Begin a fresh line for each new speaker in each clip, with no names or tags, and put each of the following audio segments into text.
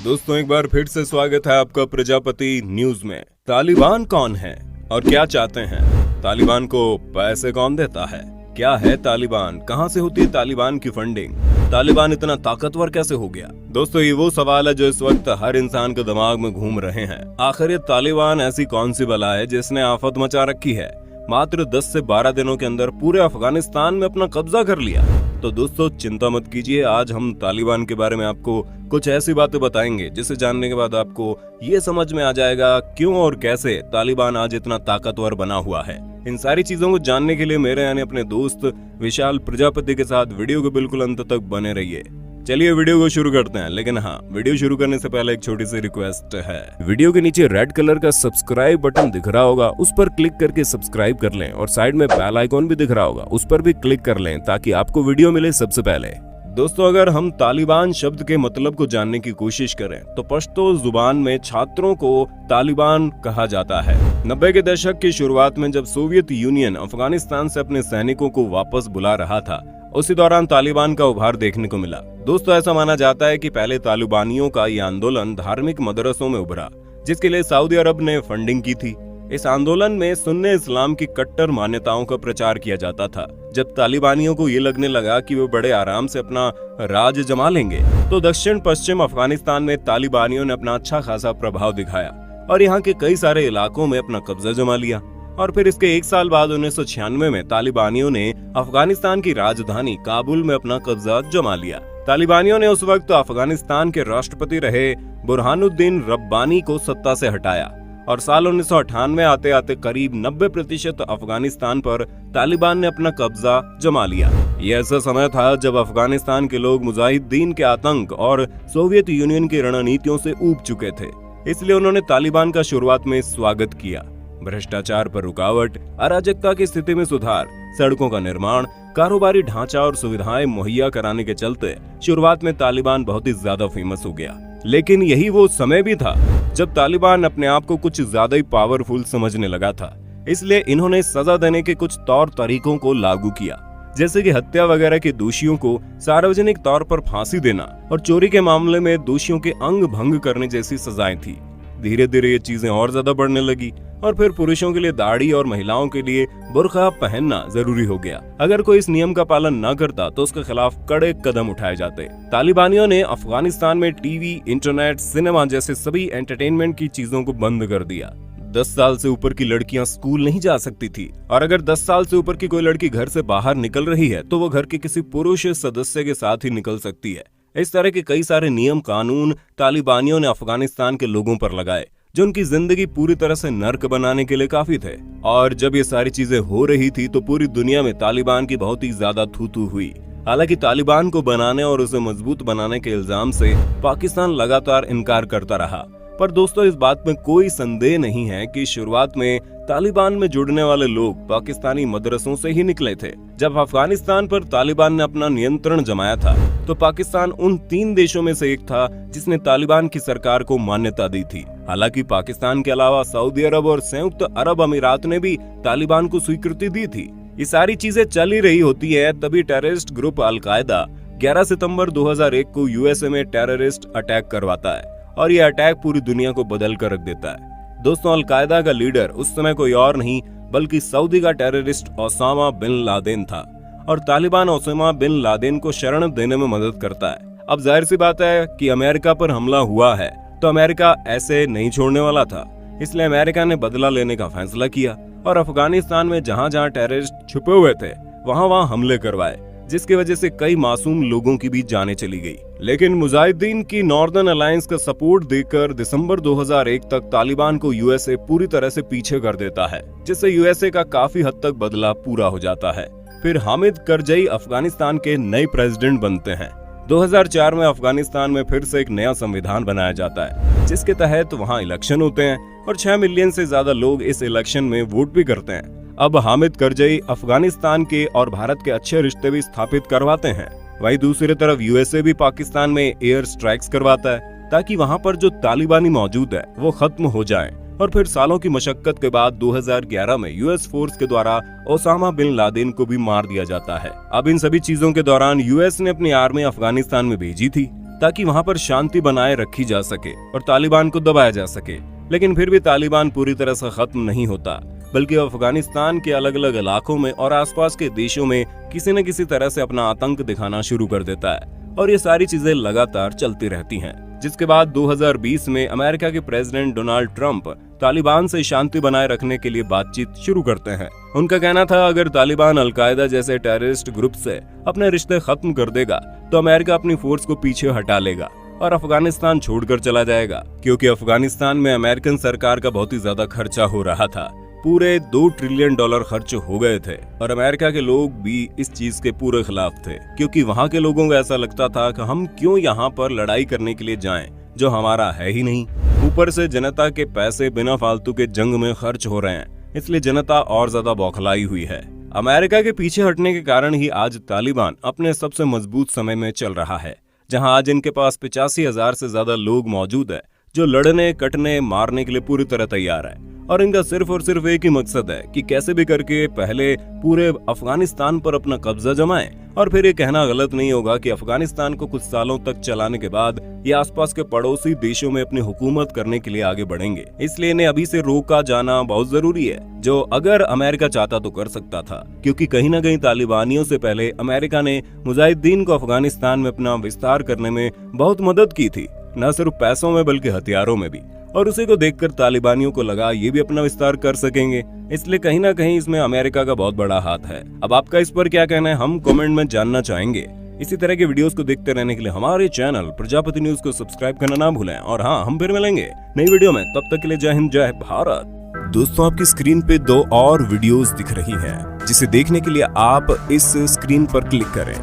दोस्तों एक बार फिर से स्वागत है आपका प्रजापति न्यूज में। तालिबान कौन है और क्या चाहते हैं? तालिबान को पैसे कौन देता है? क्या है तालिबान? कहां से होती है तालिबान की फंडिंग? तालिबान इतना ताकतवर कैसे हो गया? दोस्तों ये वो सवाल है जो इस वक्त हर इंसान के दिमाग में घूम रहे हैं। आखिर ये तालिबान ऐसी कौन सी बला है जिसने आफत मचा रखी है? मात्र 10 से 12 दिनों के अंदर पूरे अफगानिस्तान में अपना कब्जा कर लिया। तो दोस्तों चिंता मत कीजिए, आज हम तालिबान के बारे में आपको कुछ ऐसी बातें बताएंगे जिसे जानने के बाद आपको ये समझ में आ जाएगा क्यों और कैसे तालिबान आज इतना ताकतवर बना हुआ है। इन सारी चीजों को जानने के लिए मेरे यानी अपने दोस्त विशाल प्रजापति के साथ वीडियो के बिल्कुल अंत तक बने रहिए। चलिए वीडियो को शुरू करते हैं, लेकिन हाँ वीडियो शुरू करने से पहले एक छोटी सी रिक्वेस्ट है। वीडियो के नीचे रेड कलर का सब्सक्राइब बटन दिख रहा होगा, उस पर क्लिक करके सब्सक्राइब कर लें और साइड में बेल आइकॉन भी दिख रहा होगा, उस पर भी क्लिक कर लें ताकि आपको वीडियो मिले सबसे पहले। दोस्तों अगर हम तालिबान शब्द के मतलब को जानने की कोशिश करें तो पश्तो जुबान में छात्रों को तालिबान कहा जाता है। 90 के दशक की शुरुआत में जब सोवियत यूनियन अफगानिस्तान से अपने सैनिकों को वापस बुला रहा था, उसी दौरान तालिबान का उभार देखने को मिला। दोस्तों ऐसा माना जाता है कि पहले तालिबानियों का ये आंदोलन धार्मिक मदरसों में उभरा, जिसके लिए सऊदी अरब ने फंडिंग की थी। इस आंदोलन में सुन्नी इस्लाम की कट्टर मान्यताओं का प्रचार किया जाता था। जब तालिबानियों को ये लगने लगा कि वे बड़े आराम से अपना राज जमा लेंगे, तो दक्षिण पश्चिम अफगानिस्तान में तालिबानियों ने अपना अच्छा खासा प्रभाव दिखाया और यहाँ के कई सारे इलाकों में अपना कब्जा जमा लिया। और फिर इसके एक साल बाद 1996 में तालिबानियों ने अफगानिस्तान की राजधानी काबुल में अपना कब्जा जमा लिया। तालिबानियों ने उस वक्त अफगानिस्तान के राष्ट्रपति रहे बुरहानुद्दीन रब्बानी को सत्ता से हटाया और साल 1998 आते आते करीब 90% अफगानिस्तान पर तालिबान ने अपना कब्जा जमा लिया। ये ऐसा समय था जब अफगानिस्तान के लोग मुजाहिदीन के आतंक और सोवियत यूनियन की रणनीतियों से ऊब चुके थे, इसलिए उन्होंने तालिबान का शुरुआत में स्वागत किया। भ्रष्टाचार पर रुकावट, अराजकता की स्थिति में सुधार, सड़कों का निर्माण, कारोबारी ढांचा और सुविधाएं मुहैया कराने के चलते शुरुआत में तालिबान बहुत ही ज्यादा फेमस हो गया। लेकिन यही वो समय भी था जब तालिबान अपने आप को कुछ ज्यादा ही पावरफुल समझने लगा था, इसलिए इन्होंने सजा देने के कुछ तौर तरीकों को लागू किया, जैसे कि हत्या वगैरह के दोषियों को सार्वजनिक तौर पर फांसी देना और चोरी के मामले में दोषियों के अंग भंग करने जैसी सजाएं थी। धीरे धीरे ये चीजें और ज्यादा बढ़ने लगी और फिर पुरुषों के लिए दाढ़ी और महिलाओं के लिए बुर्का पहनना जरूरी हो गया। अगर कोई इस नियम का पालन न करता तो उसके खिलाफ कड़े कदम उठाए जाते। तालिबानियों ने अफगानिस्तान में टीवी, इंटरनेट, सिनेमा जैसे सभी एंटरटेनमेंट की चीजों को बंद कर दिया। 10 साल से ऊपर की लड़कियां स्कूल नहीं जा सकती थी और अगर 10 साल से ऊपर की कोई लड़की घर से बाहर निकल रही है तो वो घर के किसी पुरुष सदस्य के साथ ही निकल सकती है। इस तरह के कई सारे नियम कानून तालिबानियों ने अफगानिस्तान के लोगों पर लगाए, जो उनकी जिंदगी पूरी तरह से नर्क बनाने के लिए काफी थे। और जब ये सारी चीजें हो रही थी तो पूरी दुनिया में तालिबान की बहुत ही ज्यादा थू-थू हुई। हालांकि तालिबान को बनाने और उसे मजबूत बनाने के इल्जाम से पाकिस्तान लगातार इनकार करता रहा। पर दोस्तों इस बात में कोई संदेह नहीं है कि शुरुआत में तालिबान में जुड़ने वाले लोग पाकिस्तानी मदरसों से ही निकले थे। जब अफगानिस्तान पर तालिबान ने अपना नियंत्रण जमाया था तो पाकिस्तान उन 3 देशों में से एक था जिसने तालिबान की सरकार को मान्यता दी थी। हालांकि पाकिस्तान के अलावा सऊदी अरब और संयुक्त अरब अमीरात ने भी तालिबान को स्वीकृति दी थी। ये सारी चीजें चल ही रही होती है, तभी टेररिस्ट ग्रुप अल-कायदा 11 सितंबर 2001 को यूएसए में टेररिस्ट अटैक करवाता है और ये अटैक पूरी दुनिया को बदल कर रख देता है। दोस्तों अल-कायदा का लीडर उस समय कोई और नहीं बल्कि सऊदी का टेररिस्ट ओसामा बिन लादेन था और तालिबान ओसामा बिन लादेन को शरण देने में मदद करता है। अब जाहिर सी बात है कि अमेरिका पर हमला हुआ है तो अमेरिका ऐसे नहीं छोड़ने वाला था, इसलिए अमेरिका ने बदला लेने का फैसला किया और अफगानिस्तान में जहां जहां टेररिस्ट छुपे हुए थे वहां हमले करवाए, जिसकी वजह से कई मासूम लोगों की भी जानें चली गई। लेकिन मुजाहिदीन की नॉर्दर्न अलायंस का सपोर्ट देकर दिसंबर 2001 तक तालिबान को यूएसए पूरी तरह से पीछे कर देता है, जिससे यूएसए का काफी हद तक बदला पूरा हो जाता है। फिर हामिद करजई अफगानिस्तान के नए प्रेसिडेंट बनते हैं। 2004 में अफगानिस्तान में फिर से एक नया संविधान बनाया जाता है, जिसके तहत वहाँ इलेक्शन होते हैं और 6 मिलियन से ज्यादा लोग इस इलेक्शन में वोट भी करते हैं। अब हामिद करजई अफगानिस्तान के और भारत के अच्छे रिश्ते भी स्थापित करवाते हैं। वहीं दूसरी तरफ यूएसए भी पाकिस्तान में एयर स्ट्राइक्स करवाता है ताकि वहां पर जो तालिबानी मौजूद है वो खत्म हो जाएं। और फिर सालों की मशक्कत के बाद 2011 में यूएस फोर्स के द्वारा ओसामा बिन लादेन को भी मार दिया जाता है। अब इन सभी चीजों के दौरान यूएस ने अपनी आर्मी अफगानिस्तान में भेजी थी ताकि वहां पर शांति बनाए रखी जा सके और तालिबान को दबाया जा सके। लेकिन फिर भी तालिबान पूरी तरह से खत्म नहीं होता, बल्कि अफगानिस्तान के अलग अलग इलाकों में और आसपास के देशों में किसी न किसी तरह से अपना आतंक दिखाना शुरू कर देता है और ये सारी चीजें लगातार चलती रहती हैं। जिसके बाद 2020 में अमेरिका के प्रेसिडेंट डोनाल्ड ट्रंप तालिबान से शांति बनाए रखने के लिए बातचीत शुरू करते हैं। उनका कहना था अगर तालिबान अलकायदा जैसे टेररिस्ट ग्रुप से अपने रिश्ते खत्म कर देगा तो अमेरिका अपनी फोर्स को पीछे हटा लेगा और अफगानिस्तान छोड़कर चला जाएगा, क्योंकि अफगानिस्तान में अमेरिकन सरकार का बहुत ही ज्यादा खर्चा हो रहा था। पूरे $2 ट्रिलियन खर्च हो गए थे और अमेरिका के लोग भी इस चीज के पूरे खिलाफ थे, क्योंकि वहां के लोगों को ऐसा लगता था कि हम क्यों यहाँ पर लड़ाई करने के लिए जाएं जो हमारा है ही नहीं। ऊपर से जनता के पैसे बिना फालतू के जंग में खर्च हो रहे हैं, इसलिए जनता और ज्यादा बौखलाई हुई है। अमेरिका के पीछे हटने के कारण ही आज तालिबान अपने सबसे मजबूत समय में चल रहा है, जहां आज इनके पास 85,000 से ज्यादा लोग मौजूद है जो लड़ने कटने मारने के लिए पूरी तरह तैयार है। और इनका सिर्फ और सिर्फ एक ही मकसद है कि कैसे भी करके पहले पूरे अफगानिस्तान पर अपना कब्जा जमाएं और फिर ये कहना गलत नहीं होगा कि अफगानिस्तान को कुछ सालों तक चलाने के बाद ये आसपास के पड़ोसी देशों में अपनी हुकूमत करने के लिए आगे बढ़ेंगे। इसलिए इन्हें अभी से रोका जाना बहुत जरूरी है, जो अगर अमेरिका चाहता तो कर सकता था, क्योंकि कहीं न कहीं तालिबानियों से पहले अमेरिका ने मुजाहिदीन को अफगानिस्तान में अपना विस्तार करने में बहुत मदद की थी, न सिर्फ पैसों में बल्कि हथियारों में भी। और उसी को देखकर तालिबानियों को लगा ये भी अपना विस्तार कर सकेंगे, इसलिए कहीं ना कहीं इसमें अमेरिका का बहुत बड़ा हाथ है। अब आपका इस पर क्या कहना है, हम कमेंट में जानना चाहेंगे। इसी तरह के वीडियोस को देखते रहने के लिए हमारे चैनल प्रजापति न्यूज को सब्सक्राइब करना ना भूलें। और हाँ, हम फिर मिलेंगे नई वीडियो में, तब तक के लिए जय हिंद जय भारत। दोस्तों, आपकी स्क्रीन पे 2 और वीडियोस दिख रही हैं, जिसे देखने के लिए आप इस स्क्रीन पर क्लिक करें।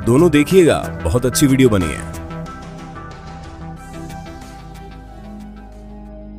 दोनों देखिएगा, बहुत अच्छी वीडियो बनी है।